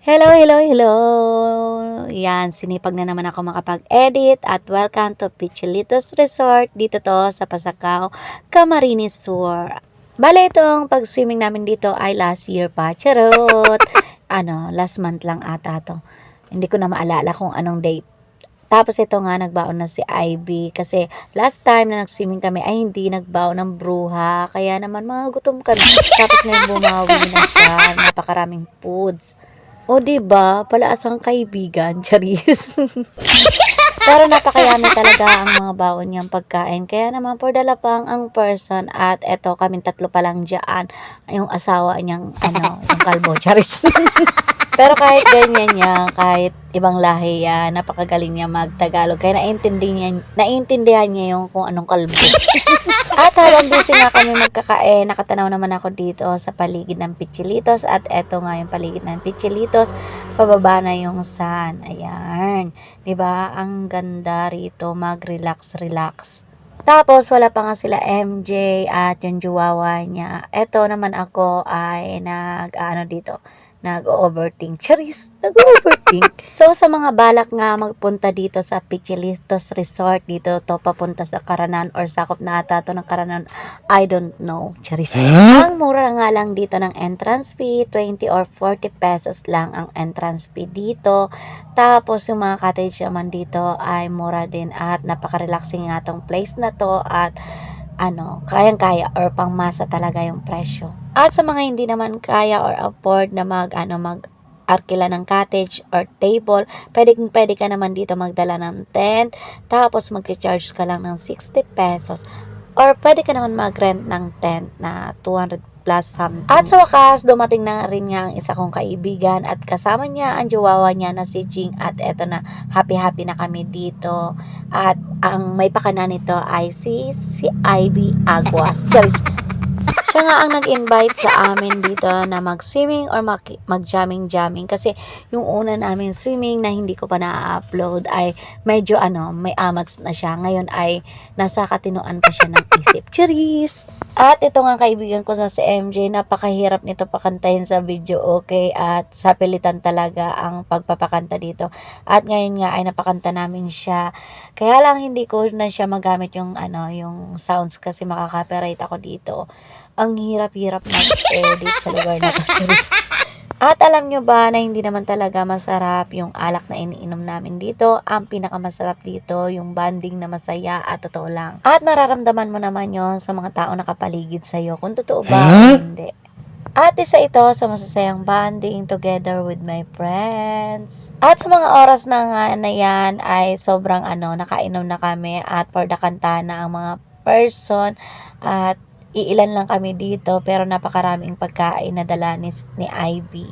Hello, hello, hello! Yan, sinipag na naman ako makapag-edit at welcome to Pichilitos Resort. Dito to sa Pasacao, Camarines Sur. Bale, itong pag-swimming namin dito ay last year pa. Charot! Last month lang ata to. Hindi ko na maalala kung anong date. Tapos ito nga, nagbaon na si Ivy kasi last time na nag-swimming kami ay hindi nagbaon ng bruha. Kaya naman mga gutom kami. Tapos ngayon bumawi na siya. Napakaraming foods. O, 'di ba? Palaasang kaibigan, charis. Pero napakayami talaga ang mga baon niyang pagkain. Kaya naman for the lapang ang person at eto kaming tatlo pa lang diyan, yung asawa niyang yung kalbo, charis. Pero kahit ganyan niya, kahit ibang lahi yan, napakagaling niya mag-Tagalog. Kaya naiintindihan niya yung kung anong kalbo. At habang busy nga kami magkakain, nakatanaw naman ako dito sa paligid ng Pichilitos. At eto nga yung paligid ng Pichilitos, pababa na yung sun. Ayan. 'Di ba? Ang ganda rito, mag-relax, relax. Tapos wala pa nga sila MJ at yung juwawa niya. Eto naman ako ay dito, nag-overthink. Charis, nag-overthink. So, sa mga balak nga magpunta dito sa Pichilitos Resort, dito to papunta sa Karanan or sakop na ata to ng Karanan, I don't know. Charis. Ang mura nga lang dito ng entrance fee, 20 or 40 pesos lang ang entrance fee dito. Tapos, yung mga cottage naman dito ay mura din at napaka-relaxing nga tong place na to at kayang-kaya or pangmasa talaga yung presyo. At sa mga hindi naman kaya or afford na mag-arkila ng cottage or table, pwede ka naman dito magdala ng tent, tapos mag-charge ka lang ng 60 pesos. Or pwede ka naman mag-rent ng tent na 200 plus something. At sa wakas, dumating na rin nga ang isa kong kaibigan at kasama niya ang jowawa niya na si Jing at eto na, happy-happy na kami dito. At ang may pakana nito ay si Ivy Aguas. Charis. Siya nga ang nag-invite sa amin dito na mag-swimming or mag-jamming kasi yung una namin swimming na hindi ko pa na-upload ay medyo may amats na siya. Ngayon ay nasa katinoan pa siya ng isip. Cheers! At ito nga kaibigan ko sa si MJ, napakahirap nito pakantahin sa video, okay? At sa pilitan talaga ang pagpapakanta dito. At ngayon nga ay napakanta namin siya. Kaya lang hindi ko na siya magamit yung yung sounds kasi makaka-copyright ako dito. Ang hirap-hirap mag-edit sa lugar na to. Charis. At alam nyo ba na hindi naman talaga masarap yung alak na iniinom namin dito. Ang pinakamasarap dito, yung bonding na masaya at totoo lang. At mararamdaman mo naman yon sa mga tao nakapaligid sa'yo kung totoo ba o hindi. At isa ito sa masasayang bonding together with my friends. At sa mga oras na nga na yan ay sobrang nakainom na kami at for the kanta na ang mga person at iilan lang kami dito pero napakaraming pagkain na dala ni Ivy.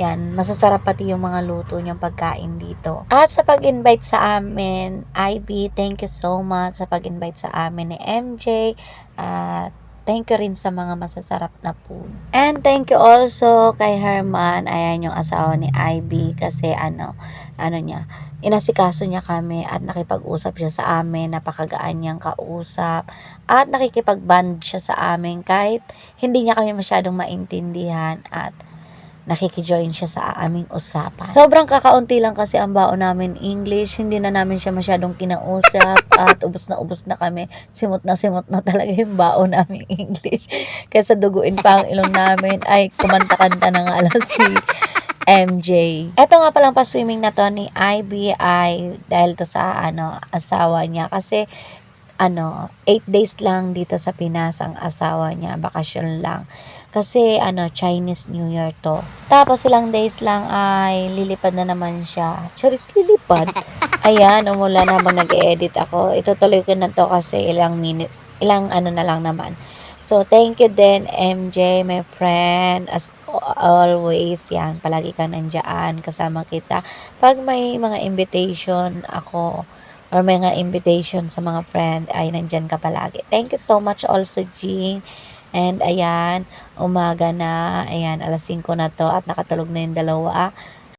Yan, masasarap pati yung mga luto niyang pagkain dito. At sa pag-invite sa amin, Ivy, thank you so much sa pag-invite sa amin ni MJ. At thank you rin sa mga masasarap na food. And thank you also kay Herman, ayan yung asawa ni Ivy kasi niya, inasikaso niya kami at nakipag-usap siya sa amin, napakagaan niyang kausap at nakikipag-bond siya sa amin kahit hindi niya kami masyadong maintindihan at nakikijoin siya sa aming usapan. Sobrang kakaunti lang kasi ang baon namin English, hindi na namin siya masyadong kinausap at ubos na kami. Simot na talaga yung baon namin English. Kaysa duguin pa ang ilong namin ay kumanta-kanta na nga lang si MJ. Eto nga palang pa-swimming na to ni Ivy ay dahil to sa asawa niya kasi 8 days lang dito sa Pinas ang asawa niya, bakasyon lang. Kasi Chinese New Year to. Tapos ilang days lang ay lilipad na naman siya. Charis, lilipad. Ayan, umula na habang nag-edit ako. Itutuloy ko na to kasi ilang na lang naman. So, thank you din, MJ, my friend. As always, yan, palagi kang nandyan, kasama kita. Pag may mga invitation ako, or may mga invitation sa mga friend, ay nandyan ka palagi. Thank you so much also, Jean. And ayan, umaga na, ayan, 5:00 na to at nakatulog na yung dalawa.